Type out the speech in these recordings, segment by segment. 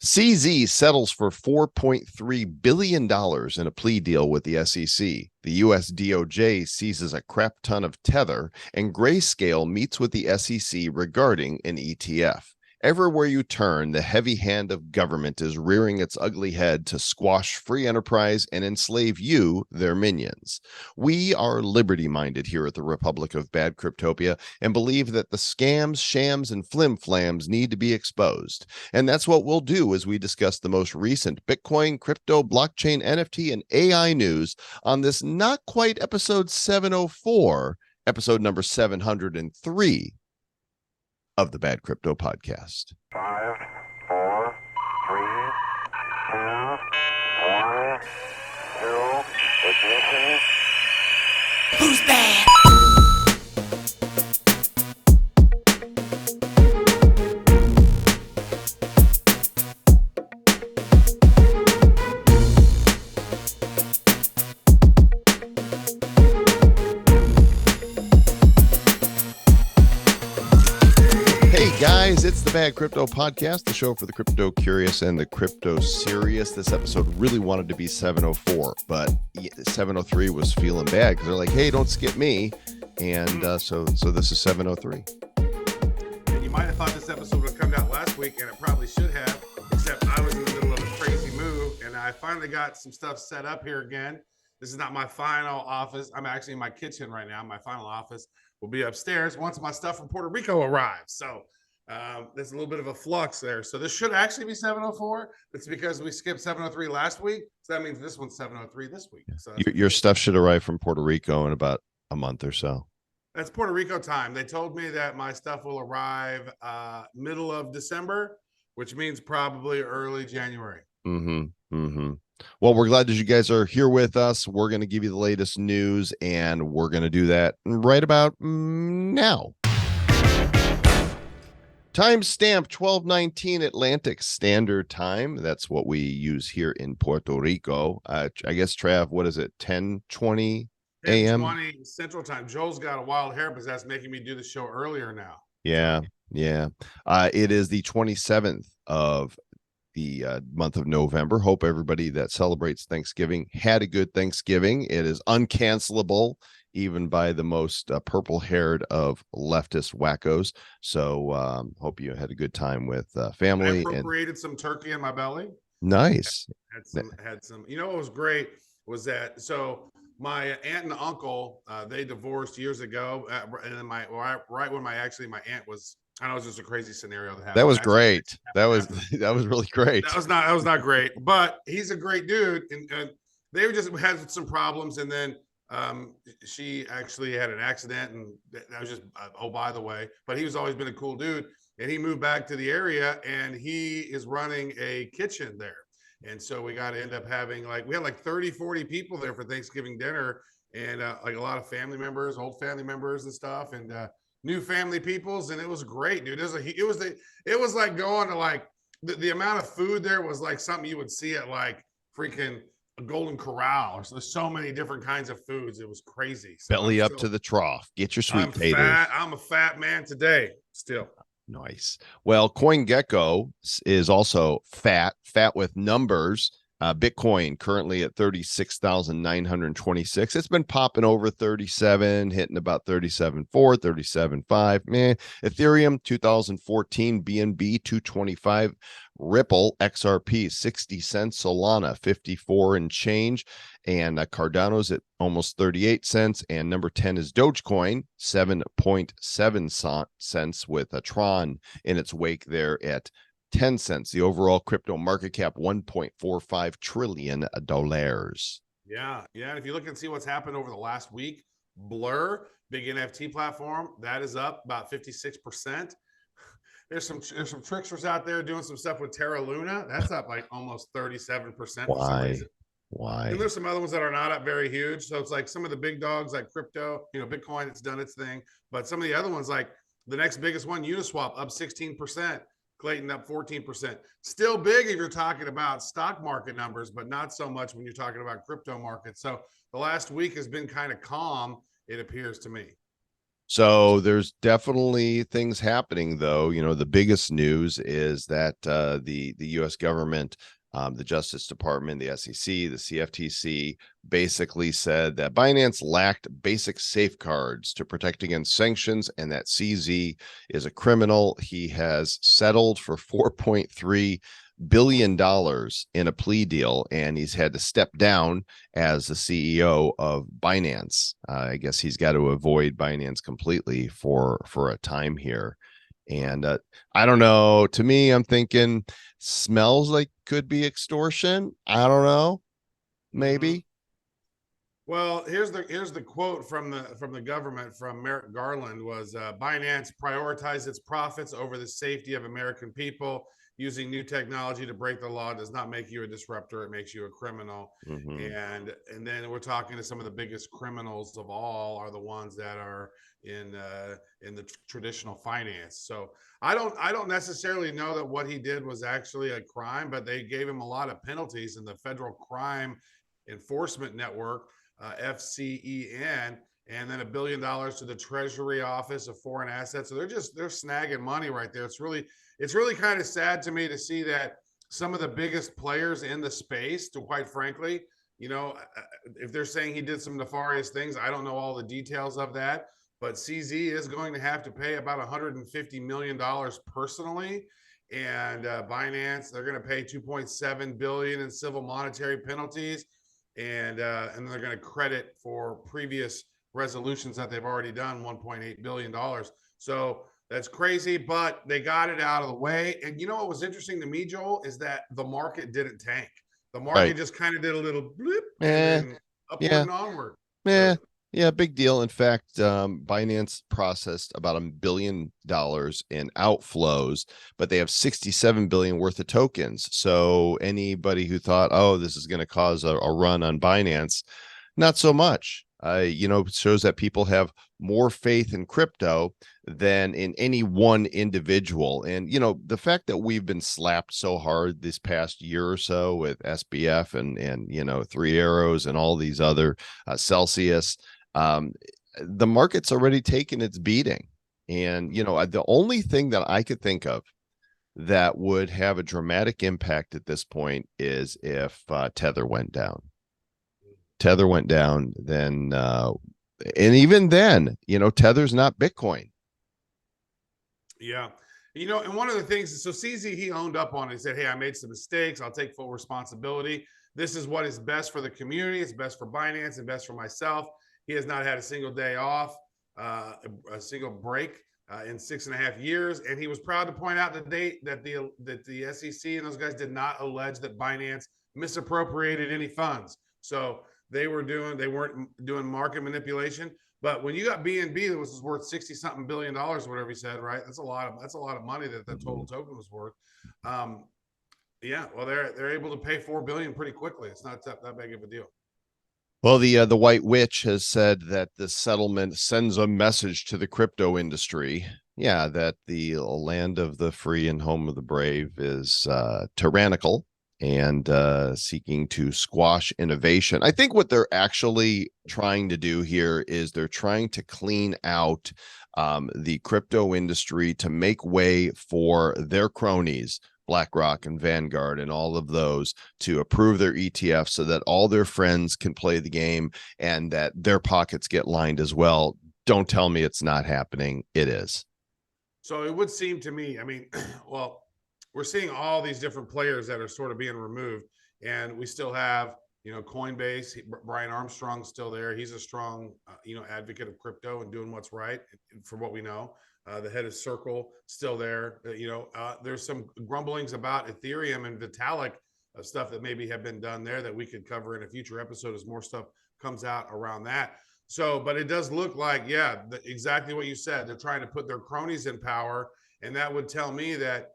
CZ settles for $4.3 billion in a plea deal with the SEC. The US DOJ seizes a crap ton of Tether, and Grayscale meets with the SEC regarding an ETF. Everywhere you turn, the heavy hand of government is rearing its ugly head to squash free enterprise and enslave you, their minions. We are liberty-minded here at the Republic of Bad Cryptopia and believe that the scams, shams, and flim-flams need to be exposed. And that's what we'll do as we discuss the most recent Bitcoin, crypto, blockchain, NFT, and AI news on this not quite episode 704, episode number 703 of the Bad Crypto Podcast. 5, 4, 3, 2, 1, 0, ignition. Who's bad? Guys, it's the Bad Crypto Podcast, the show for the crypto curious and the crypto serious. This episode really wanted to be 704, but 703 was feeling bad because they're like, hey, don't skip me. And so this is 703. And you might have thought this episode would have come out last week, and it probably should have, except I was in the middle of a crazy move, and I finally got some stuff set up here again. This is not my final office. I'm actually in my kitchen right now. My final office will be upstairs once my stuff from Puerto Rico arrives. So there's a little bit of a flux there. So this should actually be 704. It's because we skipped 703 last week. So that means this one's 703 this week. So your stuff should arrive from Puerto Rico in about a month or so. That's Puerto Rico time. They told me that my stuff will arrive middle of December, which means probably early January. Well, we're glad that you guys are here with us. We're going to give you the latest news, and we're going to do that right about now. Timestamp 12:19 Atlantic Standard Time. That's what we use here in Puerto Rico. I guess, Trav, what is it? 10:20 a.m. 10:20 Central Time. Joel's got a wild hair, but that's making me do the show earlier now. Yeah. It is the 27th of the month of November. Hope everybody that celebrates Thanksgiving had a good Thanksgiving. It is uncancelable, even by the most purple-haired of leftist wackos. So hope you had a good time with family. I appropriated some turkey in my belly. Nice. Had some. You know what was great was that, so my aunt and uncle, they divorced years ago. And then right when my aunt was, I know it was just a crazy scenario that happened. That was great. That was really great. That was not great, but he's a great dude. And they just had some problems. And then she actually had an accident, and that was just by the way, but he's always been a cool dude, and he moved back to the area, and he is running a kitchen there. And so we got to end up having we had 30-40 people there for Thanksgiving dinner, and a lot of family members, old family members and stuff, and new family peoples, and it was great, dude. It was like going to the amount of food there was like something you would see at freaking a Golden Corral. So there's so many different kinds of foods. It was crazy. So belly up to the trough. Get your sweet potatoes. I'm a fat man today still. Nice. Well, CoinGecko is also fat with numbers. Bitcoin currently at 36,926. It's been popping over 37, hitting about 37.4, 37.5. Meh. Ethereum 2014, BNB 225, Ripple XRP 60 cents, Solana 54 and change, and Cardano's at almost 38 cents. And number 10 is Dogecoin, 7.7 cents, with a Tron in its wake there at 10 cents. The overall crypto market cap, $1.45 trillion. Yeah. And if you look and see what's happened over the last week, Blur, big NFT platform, that is up about 56%. There's some tricksters out there doing some stuff with Terra Luna. That's up almost 37%. Why? And there's some other ones that are not up very huge. So it's some of the big dogs like crypto, Bitcoin, it's done its thing. But some of the other ones, like the next biggest one, Uniswap, up 16%. Clayton up 14%. Still big if you're talking about stock market numbers, but not so much when you're talking about crypto markets. So the last week has been kind of calm, it appears to me. So there's definitely things happening, though. The biggest news is that the U.S. government, the Justice Department, the SEC, the CFTC, basically said that Binance lacked basic safeguards to protect against sanctions, and that CZ is a criminal. He has settled for $4.3 billion in a plea deal, and he's had to step down as the CEO of Binance. I guess he's got to avoid Binance completely for a time here. And I don't know. To me, I'm thinking smells like could be extortion. I don't know. Maybe. Well, here's the quote from the government from Merrick Garland was Binance prioritized its profits over the safety of American people. Using new technology to break the law does not make you a disruptor; it makes you a criminal. And then we're talking to some of the biggest criminals of all are the ones that are in the traditional finance. So I don't necessarily know that what he did was actually a crime, but they gave him a lot of penalties in the Federal Crime Enforcement Network, FCEN, and then $1 billion to the Treasury Office of Foreign Assets. So they're snagging money right there. It's really kind of sad to me to see that some of the biggest players in the space, to quite frankly, if they're saying he did some nefarious things, I don't know all the details of that, but CZ is going to have to pay about $150 million personally. And Binance, they're going to pay $2.7 billion in civil monetary penalties. And they're going to credit for previous resolutions that they've already done $1.8 billion. So that's crazy, but they got it out of the way. And you know what was interesting to me, Joel, is that the market didn't tank. The market just kind of did a little blip and then upward and onward. Yeah, big deal. In fact, Binance processed about $1 billion in outflows, but they have 67 billion worth of tokens. So anybody who thought, oh, this is going to cause a run on Binance, not so much. It shows that people have more faith in crypto than in any one individual. And, the fact that we've been slapped so hard this past year or so with SBF and Three Arrows and all these other Celsius, the market's already taken its beating. And, the only thing that I could think of that would have a dramatic impact at this point is if Tether went down. Tether went down, then and even then, Tether's not Bitcoin. Yeah. And one of the things, so CZ, he owned up on it. He said, hey, I made some mistakes. I'll take full responsibility. This is what is best for the community. It's best for Binance and best for myself. He has not had a single day off, a single break in 6.5 years. And he was proud to point out the date that the SEC and those guys did not allege that Binance misappropriated any funds. So they weren't doing market manipulation. But when you got BNB that was worth 60-something billion dollars, whatever he said, right? That's a lot of money that the total token was worth. Yeah, well, they're able to pay $4 billion pretty quickly. It's not that big of a deal. Well, the White Witch has said that the settlement sends a message to the crypto industry. Yeah, that the land of the free and home of the brave is tyrannical and seeking to squash innovation. I think what they're actually trying to do here is they're trying to clean out the crypto industry to make way for their cronies, BlackRock and Vanguard and all of those, to approve their ETFs so that all their friends can play the game and that their pockets get lined as well. Don't tell me it's not happening. It is. So it would seem to me, well, we're seeing all these different players that are sort of being removed, and we still have, Coinbase. Brian Armstrong's still there. He's a strong, advocate of crypto and doing what's right, for what we know. The head of Circle still there. There's some grumblings about Ethereum and Vitalik stuff that maybe have been done there that we could cover in a future episode as more stuff comes out around that. So, but it does look like, exactly what you said. They're trying to put their cronies in power, and that would tell me that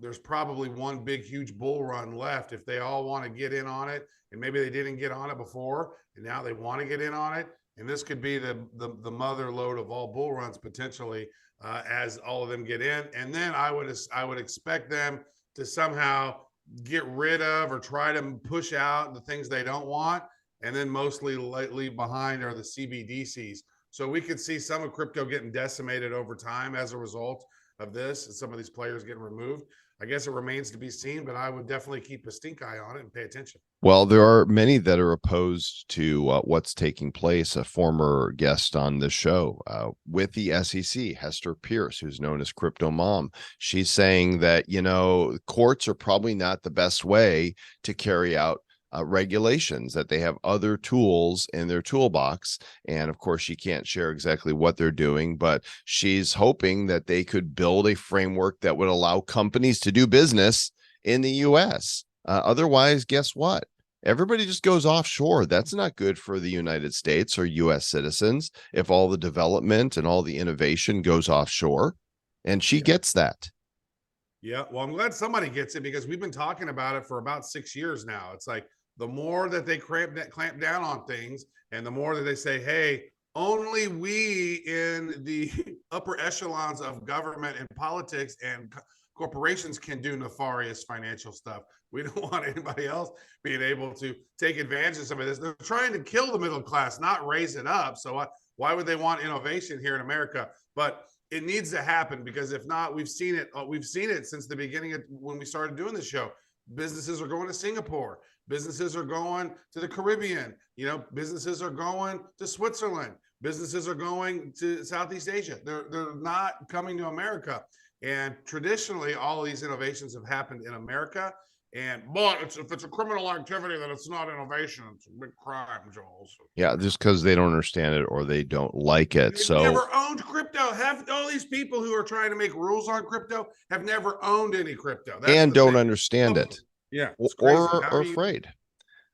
there's probably one big, huge bull run left if they all want to get in on it. And maybe they didn't get on it before, and now they want to get in on it. And this could be the mother load of all bull runs potentially, as all of them get in. And then I would expect them to somehow get rid of or try to push out the things they don't want. And then mostly leave behind are the CBDCs. So we could see some of crypto getting decimated over time as a result of this, and some of these players getting removed. I guess it remains to be seen, but I would definitely keep a stink eye on it and pay attention. Well, there are many that are opposed to what's taking place. A former guest on the show with the SEC, Hester Pierce, who's known as Crypto Mom, she's saying that, you know, courts are probably not the best way to carry out regulations, that they have other tools in their toolbox. And of course, she can't share exactly what they're doing, but she's hoping that they could build a framework that would allow companies to do business in the US. Otherwise, guess what? Everybody just goes offshore. That's not good for the United States or US citizens if all the development and all the innovation goes offshore. And she gets that. Yeah, well, I'm glad somebody gets it, because we've been talking about it for about 6 years now. It's like the more that they clamp down on things, and the more that they say, hey, only we in the upper echelons of government and politics and corporations can do nefarious financial stuff. We don't want anybody else being able to take advantage of some of this. They're trying to kill the middle class, not raise it up. So why would they want innovation here in America? But it needs to happen, because if not, we've seen it. We've seen it since the beginning of when we started doing the show. Businesses are going to Singapore. Businesses are going to the Caribbean. You know, businesses are going to Switzerland. Businesses are going to Southeast Asia. They're not coming to America. And traditionally, all of these innovations have happened in America. But if it's a criminal activity, then it's not innovation. It's a big crime, Joel. So, Yeah, just because they don't understand it or they don't like it. they've So never owned crypto. Have all these people who are trying to make rules on crypto have never owned any crypto. That's and the don't thing. understand it. Yeah, it's crazy. Or How are do you- afraid.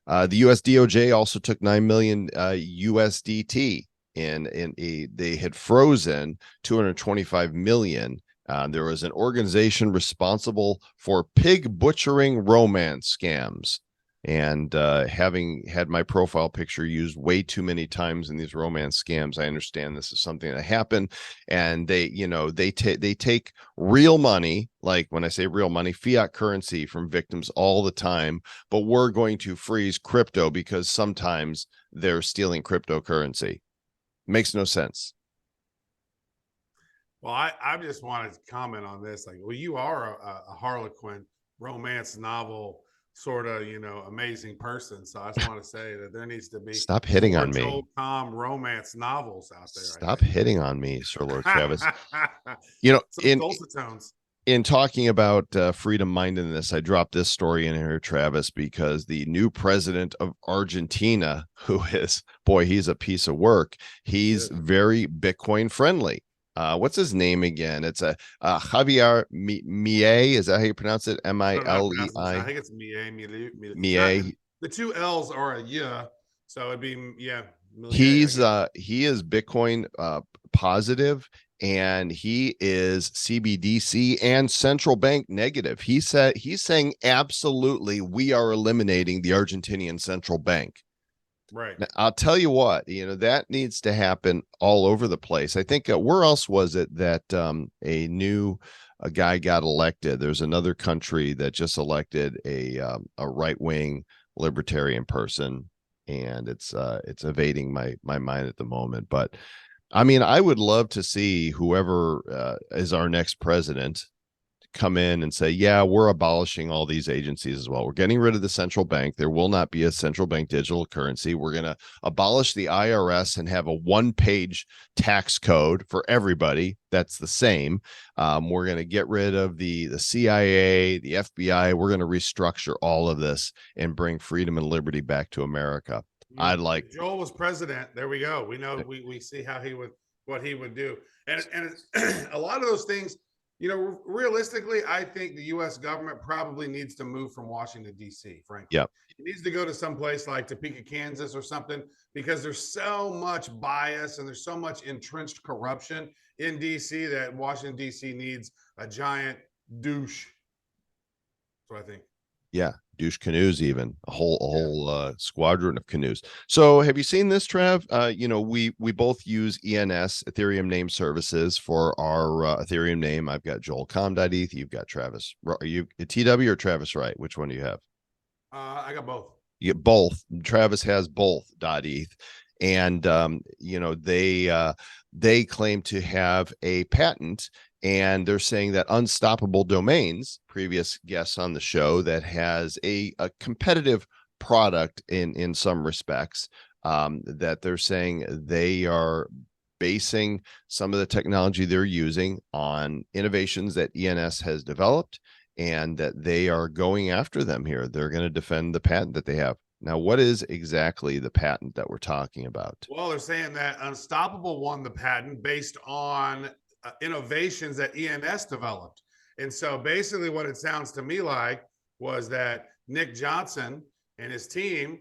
The US DOJ also took 9 million USDT they had frozen 225 million. There was an organization responsible for pig butchering romance scams. And having had my profile picture used way too many times in these romance scams, I understand this is something that happened. And they, you know, they take real money, like when I say real money, fiat currency from victims all the time. But we're going to freeze crypto because sometimes they're stealing cryptocurrency. Makes no sense. Well, I just wanted to comment on this. Like, well, you are a Harlequin romance novel sort of, you know, amazing person. So I just want to say that there needs to be Stop hitting more on me. Joel Comm romance novels out there. Stop hitting on me, Sir Lord Travis. You know, Some salsa tones. in talking about freedom-mindedness, I dropped this story in here, Travis, because the new president of Argentina, who is, boy, he's a piece of work. He's very Bitcoin friendly. What's his name again? It's Javier Milei. Is that how you pronounce it? Milei. I think it's Milei. Milei. The two L's are a yeah, so it'd be Milei, He is Bitcoin positive, and he is CBDC and central bank negative. He's saying absolutely we are eliminating the Argentinian central bank. Right. Now, I'll tell you what, you know, that needs to happen all over the place. I think where else was it that a guy got elected? There's another country that just elected a right-wing libertarian person, and it's evading my mind at the moment. But I mean, I would love to see whoever is our next president come in and say, yeah, we're abolishing all these agencies as well. We're getting rid of the central bank. There will not be a central bank digital currency. We're going to abolish the IRS and have a one-page tax code for everybody that's the same. We're going to get rid of the CIA, the FBI. We're going to restructure all of this and bring freedom and liberty back to America. I'd like. Joel was president. There we go. We know we see how what he would do. And a lot of those things, you know, realistically, I think the U.S. government probably needs to move from Washington, D.C., frankly. Yep. It needs to go to some place like Topeka, Kansas or something, because there's so much bias and there's so much entrenched corruption in D.C. that Washington, D.C. needs a giant douche. That's what I think. Yeah, douche canoes, even a whole squadron of canoes. So have you seen this, Trav? You know, we both use ENS, Ethereum Name Services, for our Ethereum name. I've got Joel Comm.eth. You've got Travis. Are you TW or Travis Wright? Which one do you have? I got both. You get both. Travis has both .eth. and they claim to have a patent, and they're saying that Unstoppable Domains, previous guests on the show, that has a competitive product in some respects, that they're saying they are basing some of the technology they're using on innovations that ENS has developed, and that they are going after them here. They're going to defend the patent that they have. Now, what is exactly the patent that we're talking about? Well, they're saying that Unstoppable won the patent based on innovations that ENS developed. And so basically what it sounds to me like was that Nick Johnson and his team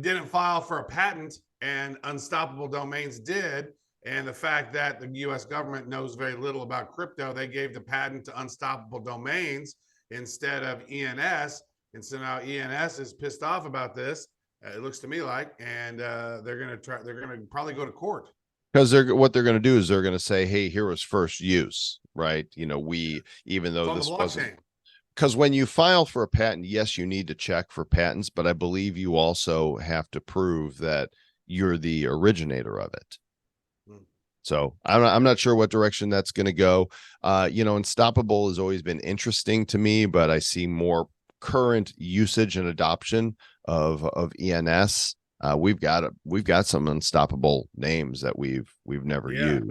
didn't file for a patent, and Unstoppable Domains did. And the fact that the US government knows very little about crypto, they gave the patent to Unstoppable Domains instead of ENS. And so now ENS is pissed off about this. It looks to me like, and they're going to probably go to court. Because what they're going to do is they're going to say, hey, here was first use, right? Even though this wasn't. Because when you file for a patent, yes, you need to check for patents, but I believe you also have to prove that you're the originator of it. So I'm not sure what direction that's going to go. Unstoppable has always been interesting to me, but I see more current usage and adoption of ENS. We've got some Unstoppable names that we've never used.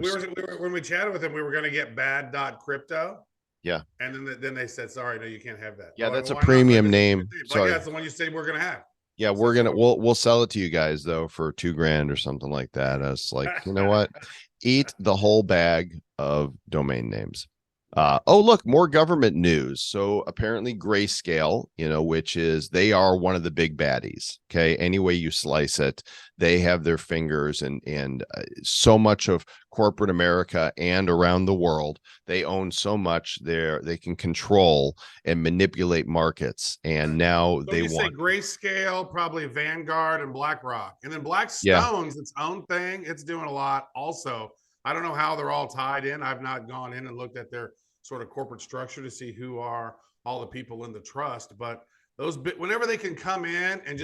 When we chatted with them, we were going to get bad.crypto. Yeah. And then they said, sorry, no, you can't have that. Yeah, that's a premium name. Sorry. That's the one you said we're going to have. Yeah, we'll sell it to you guys though for $2,000 or something like that. I was like, you know what? Eat the whole bag of domain names. Look, more government news. So apparently Grayscale, which is, they are one of the big baddies. Okay. Any way you slice it, they have their fingers and so much of corporate America and around the world. They own so much there. They can control and manipulate markets. And now they want say Grayscale, probably Vanguard and BlackRock, and then Blackstone's its own thing. It's doing a lot also. I don't know how they're all tied in. I've not gone in and looked at their sort of corporate structure to see who are all the people in the trust, but whenever they can come in and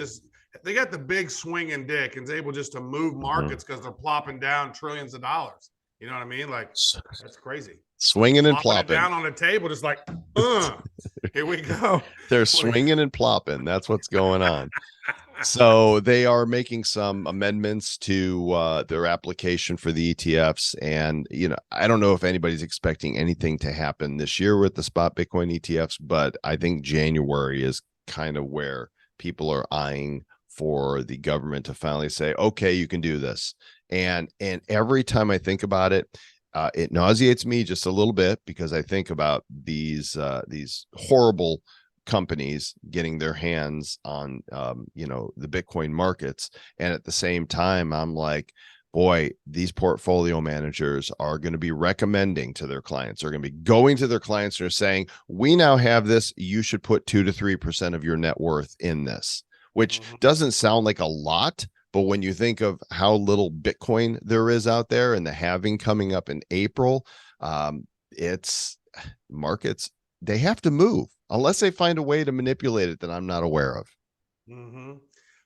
they got the big swinging dick and is able just to move markets because they're plopping down trillions of dollars. You know what I mean? Like, that's crazy. Swinging and plopping down on the table, just like, here we go. They're swinging and plopping. That's what's going on. So they are making some amendments to their application for the ETFs. And, I don't know if anybody's expecting anything to happen this year with the spot Bitcoin ETFs, but I think January is kind of where people are eyeing for the government to finally say, okay, you can do this. And every time I think about it, it nauseates me just a little bit, because I think about these horrible companies getting their hands on the Bitcoin markets, and at the same time I'm like, boy, these portfolio managers are going to be recommending to their clients, are going to be going to their clients and are saying, we now have this, you should put 2 to 3% of your net worth in this, which doesn't sound like a lot, but when you think of how little Bitcoin there is out there and the halving coming up in April, it's markets, they have to move unless they find a way to manipulate it that I'm not aware of.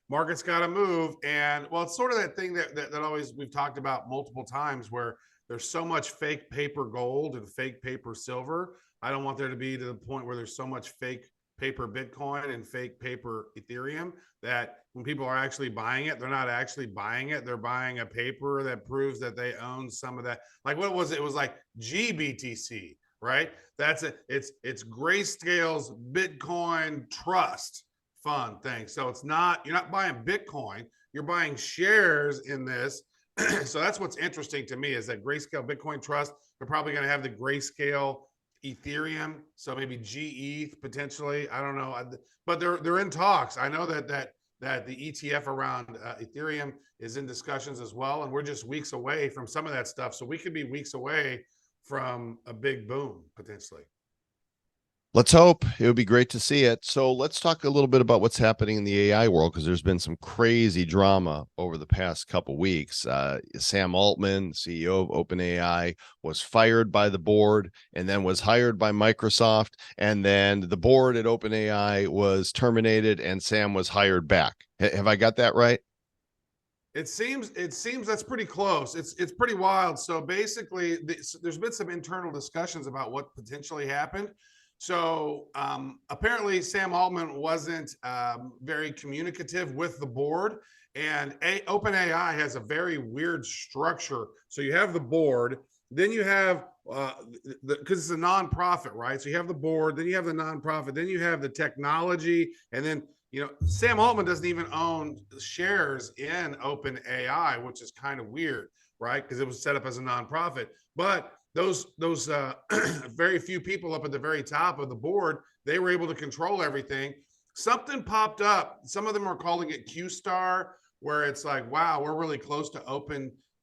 Markets got to move. And well, it's sort of that thing that always we've talked about multiple times, where there's so much fake paper gold and fake paper silver. I don't want there to be to the point where there's so much fake paper Bitcoin and fake paper Ethereum that when people are actually buying it, they're not actually buying it. They're buying a paper that proves that they own some of that. Like, what was it? It was like GBTC, right? That's it. It's Grayscale's Bitcoin Trust Fund thing. So you're not buying Bitcoin, you're buying shares in this. So that's what's interesting to me, is that Grayscale Bitcoin Trust, they're probably going to have the Grayscale Ethereum, so maybe GETH potentially. I don't know, but they're in talks. I know that the ETF around Ethereum is in discussions as well, and we're just weeks away from some of that stuff. So we could be weeks away from a big boom potentially. Let's hope. It would be great to see it. So let's talk a little bit about what's happening in the AI world, because there's been some crazy drama over the past couple weeks. Sam Altman, CEO of OpenAI, was fired by the board and then was hired by Microsoft. And then the board at OpenAI was terminated and Sam was hired back. Have I got that right? It seems that's pretty close. It's pretty wild. So basically, there's been some internal discussions about what potentially happened. So apparently, Sam Altman wasn't very communicative with the board, and OpenAI has a very weird structure. So you have the board, then you have because it's a nonprofit, right? So you have the board, then you have the nonprofit, then you have the technology, and then Sam Altman doesn't even own shares in OpenAI, which is kind of weird, right? Because it was set up as a nonprofit. But those very few people up at the very top of the board, they were able to control everything. Something popped up. Some of them are calling it Q Star, where it's like, wow, we're really close to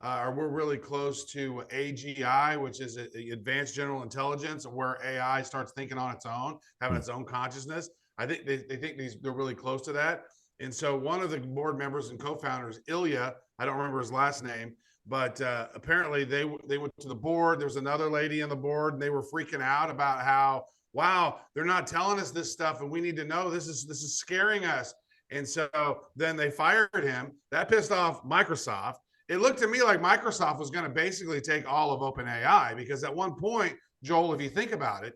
or we're really close to AGI, which is advanced general intelligence, where AI starts thinking on its own, having its own consciousness. I think they think they're really close to that. And so one of the board members and co-founders, Ilya, I don't remember his last name, but apparently they went to the board. There was another lady on the board, and they were freaking out about how, wow, they're not telling us this stuff, and we need to know. This is scaring us. And so then they fired him. That pissed off Microsoft. It looked to me like Microsoft was going to basically take all of OpenAI, because at one point, Joel, if you think about it,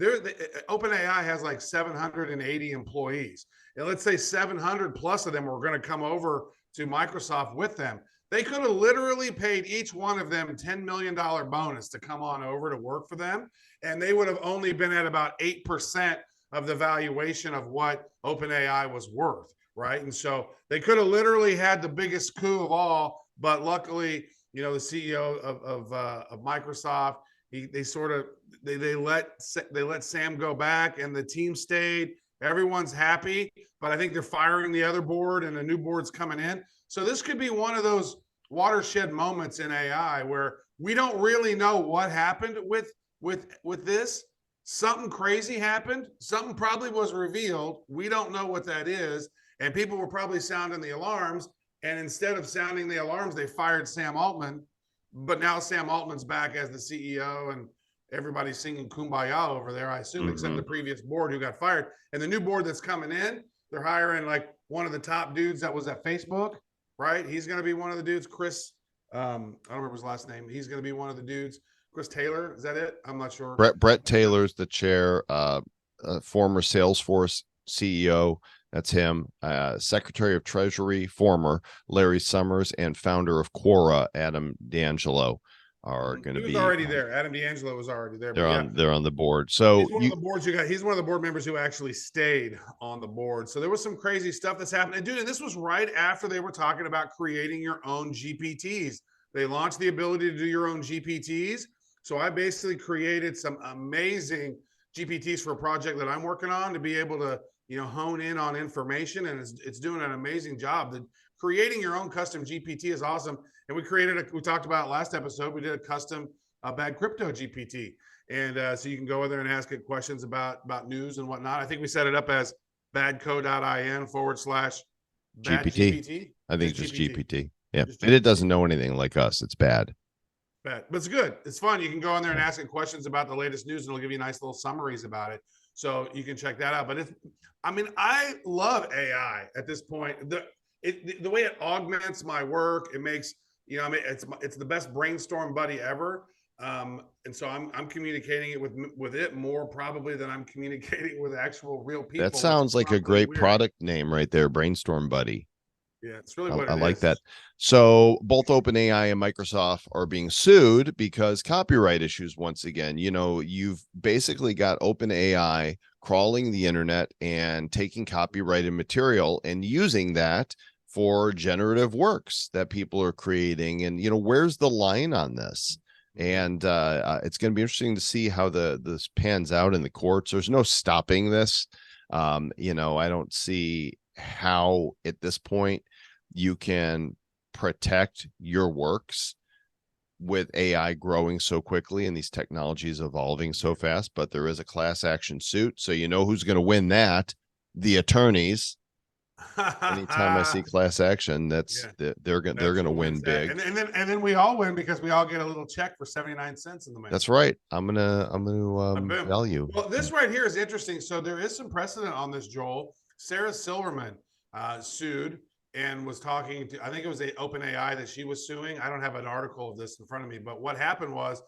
OpenAI has like 780 employees. And let's say 700 plus of them were going to come over to Microsoft with them. They could have literally paid each one of them $10 million bonus to come on over to work for them. And they would have only been at about 8% of the valuation of what OpenAI was worth, right? And so they could have literally had the biggest coup of all. But luckily, the CEO of Microsoft, they let Sam go back, and the team stayed. Everyone's happy, but I think they're firing the other board, and a new board's coming in. So this could be one of those watershed moments in AI where we don't really know what happened with this. Something crazy happened. Something probably was revealed. We don't know what that is, and people were probably sounding the alarms. And instead of sounding the alarms, they fired Sam Altman. But now Sam Altman's back as the CEO, and everybody's singing Kumbaya over there, I assume, except the previous board who got fired. And the new board that's coming in, they're hiring like one of the top dudes that was at Facebook, right? He's going to be one of the dudes. Chris, I don't remember his last name. He's going to be one of the dudes. Chris Taylor, is that it? I'm not sure. Brett Taylor's the chair, former Salesforce CEO. That's him. Secretary of Treasury, former Larry Summers, and founder of Quora, Adam D'Angelo, are going to be already there. Adam D'Angelo was already there. They're on the board. So he's one of the boards he's one of the board members who actually stayed on the board. So there was some crazy stuff that's happening. And dude, and this was right after they were talking about creating your own GPTs. They launched the ability to do your own GPTs. So I basically created some amazing GPTs for a project that I'm working on to be able to hone in on information, and it's doing an amazing job. Creating your own custom GPT is awesome. And we talked about it last episode, we did a custom Bad Crypto GPT. And so you can go in there and ask it questions about news and whatnot. I think we set it up as badco.in / GPT. I think it's just GPT. Yeah. And it doesn't know anything like us. It's bad. But it's good. It's fun. You can go in there and ask it questions about the latest news, and it'll give you nice little summaries about it. So you can check that out. But I love AI at this point. The way it augments my work, it makes, it's the best brainstorm buddy ever. And so I'm communicating it with it more probably than I'm communicating with actual real people. That sounds like a great product name right there, Brainstorm Buddy. Yeah, it's really what I like that. So both OpenAI and Microsoft are being sued because copyright issues once again. You've basically got OpenAI crawling the internet and taking copyrighted material and using that for generative works that people are creating. And where's the line on this? And it's going to be interesting to see how this pans out in the courts. There's no stopping this. I don't see how at this point you can protect your works with AI growing so quickly and these technologies evolving so fast. But there is a class action suit, so who's going to win that? The attorneys. Anytime I see class action, they're going to win big. And then we all win because we all get a little check for 79 cents in the mail. That's right. I'm gonna value. Well, this right here is interesting. So there is some precedent on this, Joel. Sarah Silverman sued and was talking to, I think it was a OpenAI that she was suing. I don't have an article of this in front of me, but what happened was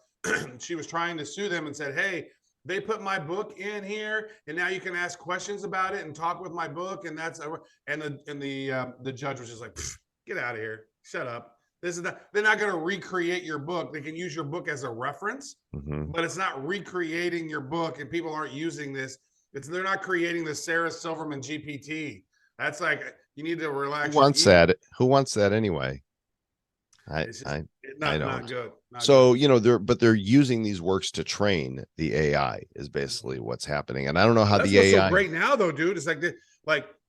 she was trying to sue them and said, hey, they put my book in here, and now you can ask questions about it and talk with my book, and that's the judge was just like, get out of here, shut up. This is not, they're not going to recreate your book. They can use your book as a reference, but it's not recreating your book, and people aren't using this. They're not creating the Sarah Silverman GPT. That's like, you need to relax. Who wants that? Who wants that anyway? I don't. Not good. So good. They're using these works to train the AI is basically what's happening, and I don't know how the AI. So great now though, dude. It's like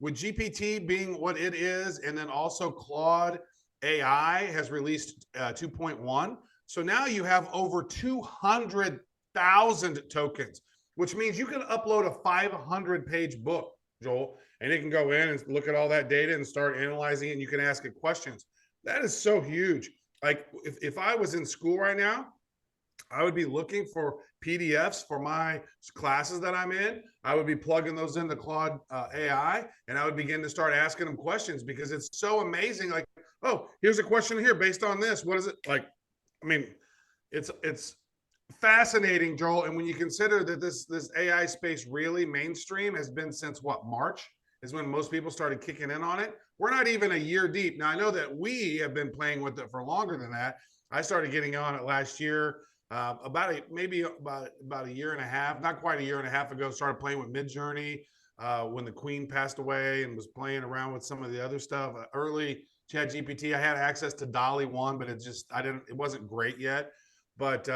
with GPT being what it is, and then also Claude AI has released 2.1. So now you have over 200,000 tokens, which means you can upload a 500-page book, Joel, and it can go in and look at all that data and start analyzing it, and you can ask it questions. That is so huge. Like if I was in school right now, I would be looking for PDFs for my classes that I'm in. I would be plugging those into Claude AI, and I would begin to start asking them questions because it's so amazing. Like, oh, here's a question here based on this. What is it like? I mean, it's fascinating, Joel. And when you consider that this AI space really mainstream has been since what, March is when most people started kicking in on it. We're not even a year deep. Now I know that we have been playing with it for longer than that. I started getting on it last year, about a year and a half, not quite a year and a half ago. Started playing with Midjourney when the Queen passed away, and was playing around with some of the other stuff. Early ChatGPT, I had access to Dolly 1, but it wasn't great yet. But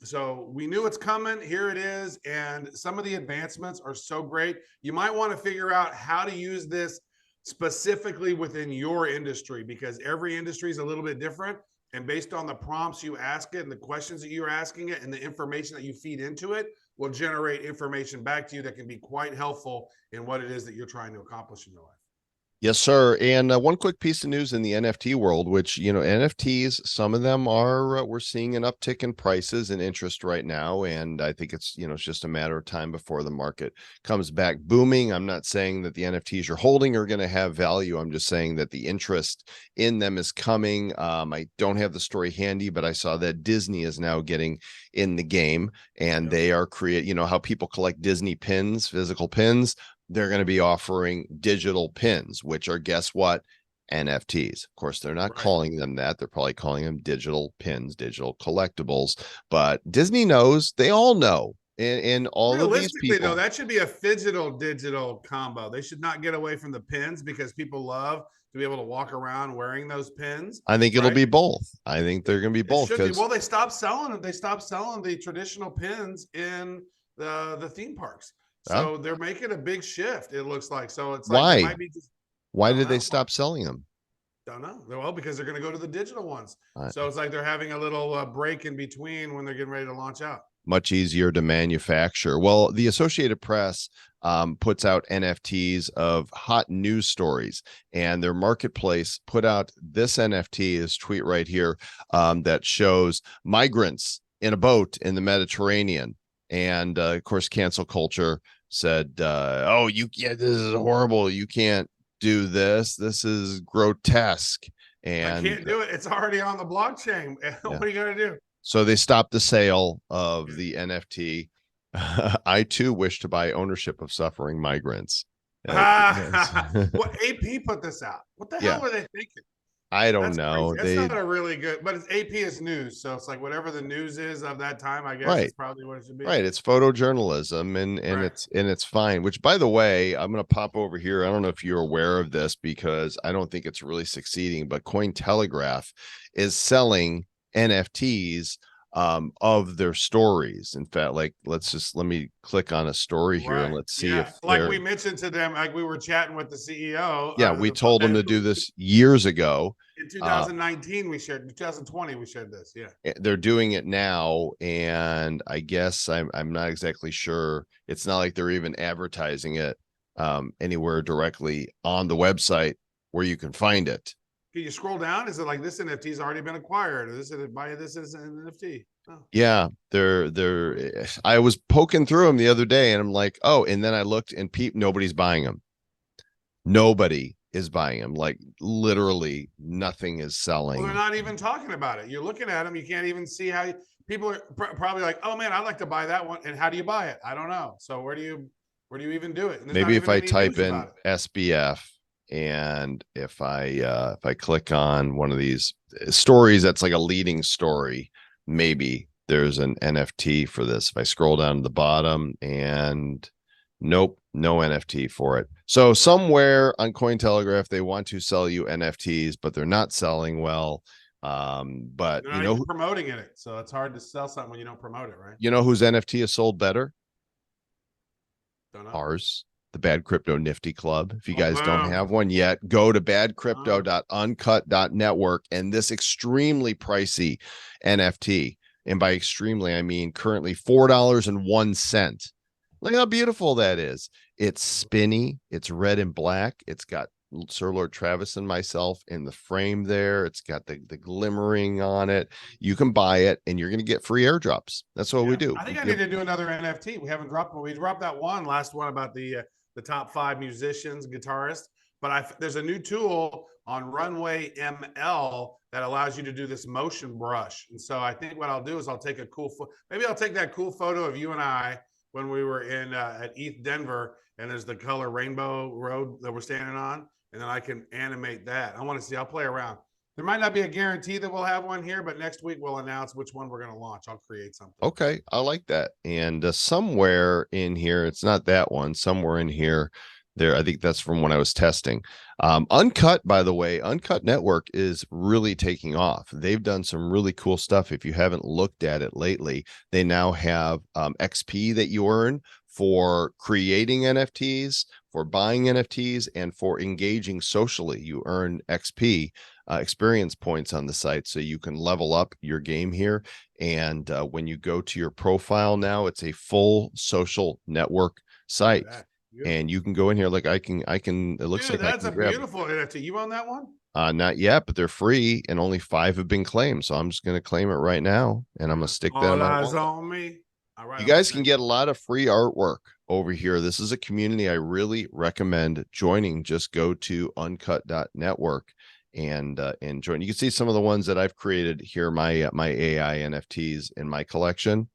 so we knew it's coming. Here it is. And some of the advancements are so great. You might want to figure out how to use this specifically within your industry, because every industry is a little bit different. And based on the prompts you ask it and the questions that you're asking it and the information that you feed into it will generate information back to you that can be quite helpful in what it is that you're trying to accomplish in your life. Yes, sir. And one quick piece of news in the NFT world, which, NFTs, some of them are, we're seeing an uptick in prices and interest right now. And I think it's, it's just a matter of time before the market comes back booming. I'm not saying that the NFTs you're holding are going to have value. I'm just saying that the interest in them is coming. I don't have the story handy, but I saw that Disney is now getting in the game, and they are how people collect Disney pins, physical pins. They're going to be offering digital pins, which are, guess what? NFTs. Of course, they're not calling them that. They're probably calling them digital pins, digital collectibles. But Disney knows, they all know. And all of these people. Though, that should be a digital combo. They should not get away from the pins, because people love to be able to walk around wearing those pins. I think it'll be both. I think they're going to be both. Well, they stopped selling it. They stopped selling the traditional pins in the theme parks. So they're making a big shift, it looks like. So it's like, why? Why did they stop selling them? Don't know. Well, because they're going to go to the digital ones. So it's like they're having a little break in between when they're getting ready to launch out. Much easier to manufacture. Well, the Associated Press puts out NFTs of hot news stories, and their marketplace put out this NFT, this tweet right here, that shows migrants in a boat in the Mediterranean. And of course, cancel culture said, this is horrible. You can't do this. This is grotesque. And I can't do it. It's already on the blockchain. What are you going to do? So they stopped the sale of the NFT. I too wish to buy ownership of suffering migrants. What AP put this out? What the hell were they thinking? I don't know. Crazy. That's not a really good, but it's AP is news. So it's like whatever the news is of that time, I guess is probably what it should be. Right. It's photojournalism, and it's fine, which, by the way, I'm going to pop over here. I don't know if you're aware of this, because I don't think it's really succeeding, but Telegraph is selling NFTs of their stories. In fact, like, let me click on a story here and let's see if we mentioned to them, like we were chatting with the CEO. Yeah, we told them to do this years ago. In 2019, 2020, we shared this. Yeah, they're doing it now, and I guess I'm not exactly sure. It's not like they're even advertising it anywhere directly on the website where you can find it. Can you scroll down? Is it like this NFT has already been acquired, or this as an NFT? Oh. Yeah, I was poking through them the other day, and I'm like, and then I looked, and nobody's buying them. Nobody is buying them. Like literally nothing is selling. Well, they're not even talking about it. You're looking at them. You can't even see how people are probably like, oh man, I'd like to buy that one. And how do you buy it? I don't know. So where do you even do it? And maybe if I type in SBF, and if I click on one of these stories that's like a leading story, maybe there's an NFT for this. If I scroll down to the bottom, and nope, no NFT for it. So somewhere on Cointelegraph, they want to sell you NFTs, but they're not selling well. But they're not even promoting it, so it's hard to sell something when you don't promote it, right? You know whose NFT is sold better? Don't know. Ours, the Bad Crypto Nifty Club. If you guys don't have one yet, go to badcrypto.uncut.network, and this extremely pricey NFT, and by extremely I mean currently $4.01. Look how beautiful that is. It's spinny, it's red and black, it's got Sir Lord Travis and myself in the frame there. It's got the glimmering on it. You can buy it, and you're going to get free airdrops. That's what we do. I think I need to do another NFT. We haven't dropped one. We dropped that last one about the top 5 musicians, guitarists. But there's a new tool on Runway ML that allows you to do this motion brush. And so I think what I'll do is I'll take a maybe I'll take that cool photo of you and I when we were in at ETH Denver, and there's the color rainbow road that we're standing on. And then I can animate that. I want to see. I'll play around. There might not be a guarantee that we'll have one here, but next week we'll announce which one we're going to launch. I'll create something. Okay, I like that. And somewhere in here, it's not that one. Somewhere in here, I think that's from when I was testing. Uncut, by the way, Uncut Network is really taking off. They've done some really cool stuff. If you haven't looked at it lately, they now have XP that you earn for creating NFTs, for buying NFTs, and for engaging socially. You earn XP, experience points on the site, so you can level up your game here. And when you go to your profile now, it's a full social network site. And you can go in here. Like I can, it looks like that's a beautiful NFT. You own that one? Not yet, but they're free, and only 5 have been claimed. So I'm just going to claim it right now, and I'm going to stick that all eyes on me. You guys can get a lot of free artwork over here. This is a community I really recommend joining. Just go to uncut.network and join. You can see some of the ones that I've created here, my AI NFTs in my collection.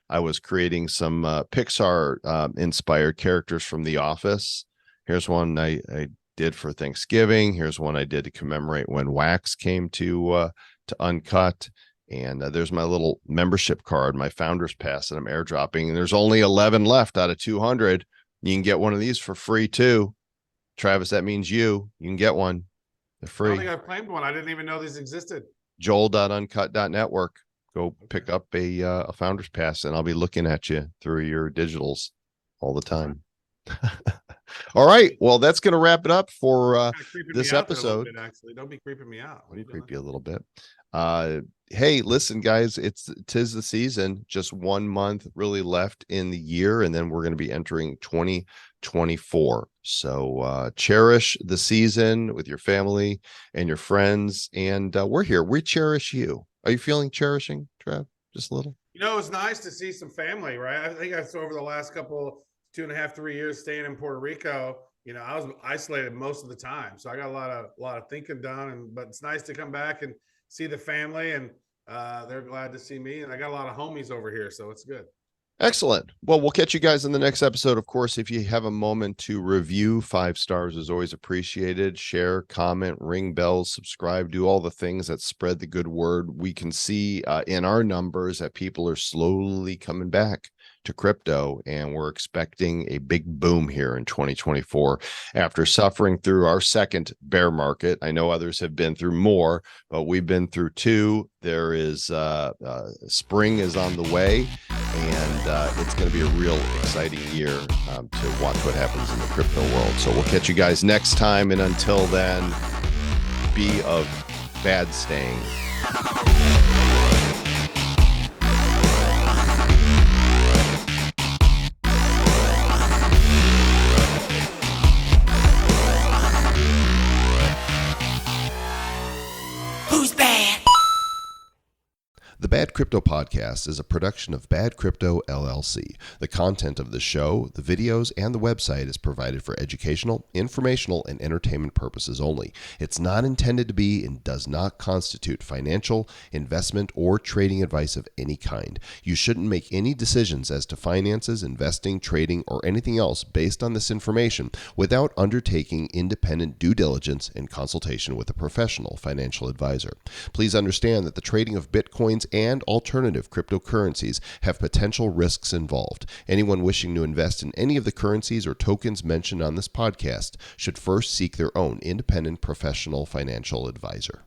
I was creating some Pixar inspired characters from The Office. Here's one I did for Thanksgiving. Here's one I did to commemorate when Wax came to Uncut. And there's my little membership card, my founder's pass that I'm airdropping. And there's only 11 left out of 200. You can get one of these for free too. Travis, that means you can get one. They're free. I don't think I've claimed one. I didn't even know these existed. Joel.uncut.network. Go pick up a founder's pass, and I'll be looking at you through your digitals all the time. All right. Well, that's going to wrap it up for this episode. Actually, don't be creeping me out. What are you creepy a little bit? Hey, listen, guys, tis the season. Just 1 month really left in the year, and then we're going to be entering 2024. So cherish the season with your family and your friends, and we're here. We cherish you. Are you feeling cherishing, Trev? Just a little? You know, it's nice to see some family, right? I think I saw over the last couple 2.5, 3 years staying in Puerto Rico. You know, I was isolated most of the time, so I got a lot of thinking done. But it's nice to come back and see the family, and they're glad to see me. And I got a lot of homies over here, so it's good. Excellent. Well, we'll catch you guys in the next episode. Of course, if you have a moment to review, 5 stars is always appreciated. Share, comment, ring bells, subscribe, do all the things that spread the good word. We can see in our numbers that people are slowly coming back to crypto, and we're expecting a big boom here in 2024 after suffering through our second bear market. I know others have been through more, but we've been through 2. There is spring is on the way, and it's going to be a real exciting year to watch what happens in the crypto world. So we'll catch you guys next time, and until then, be of bad staying. Who's bad? The Bad Bad Crypto Podcast is a production of Bad Crypto LLC. The content of the show, the videos, and the website is provided for educational, informational, and entertainment purposes only. It's not intended to be and does not constitute financial, investment, or trading advice of any kind. You shouldn't make any decisions as to finances, investing, trading, or anything else based on this information without undertaking independent due diligence and consultation with a professional financial advisor. Please understand that the trading of Bitcoins and alternative cryptocurrencies have potential risks involved. Anyone wishing to invest in any of the currencies or tokens mentioned on this podcast should first seek their own independent professional financial advisor.